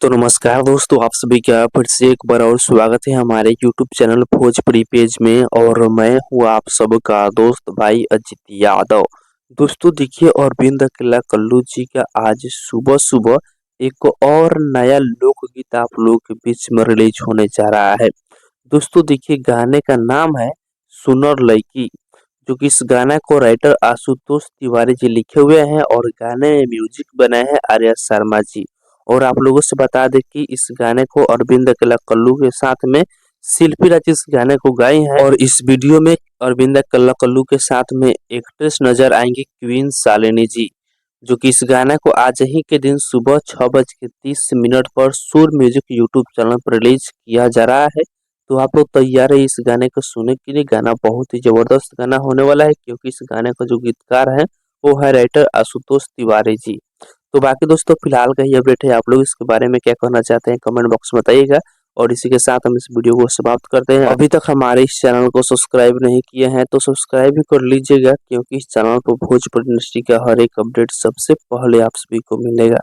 तो नमस्कार दोस्तों, आप सभी का फिर से एक बार और स्वागत है हमारे यूट्यूब चैनल भोजपुरी पेज में। और मैं हूँ आप सबका दोस्त भाई अजित यादव। दोस्तों देखिए, अरविंद अकेला कल्लू जी का आज सुबह सुबह एक और नया लोकगीत आप लोगों के बीच में रिलीज होने जा रहा है। दोस्तों देखिए, गाने का नाम है सुनर लड़की, जो कि इस गाना को राइटर आशुतोष तिवारी जी लिखे हुए हैं और गाने में म्यूजिक बनाए हैं आर्या शर्मा जी। और आप लोगों से बता दें कि इस गाने को अरविंद अकेला कल्लू के साथ में शिल्पी राज इस गाने को गाई हैं। और इस वीडियो में अरविंद अकेला कल्लू के साथ में एक्ट्रेस नजर आएंगी क्वीन शालिनी जी, जो कि इस गाने को आज ही के दिन सुबह 6:30 पर सुर म्यूजिक यूट्यूब चैनल पर रिलीज किया जा रहा है। तो आप लोग तैयार है इस गाने को सुनने के लिए। गाना बहुत ही जबरदस्त गाना होने वाला है, क्योंकि इस गाने का जो गीतकार है वो है राइटर आशुतोष तिवारी जी। तो बाकी दोस्तों, फिलहाल का ही अपडेट है। आप लोग इसके बारे में क्या कहना चाहते हैं कमेंट बॉक्स में बताइएगा। और इसी के साथ हम इस वीडियो को समाप्त करते हैं। अभी तक हमारे इस चैनल को सब्सक्राइब नहीं किए हैं तो सब्सक्राइब भी कर लीजिएगा, क्योंकि इस चैनल पर भोजपुरी इंडस्ट्री का हर एक अपडेट सबसे पहले आप सभी को मिलेगा।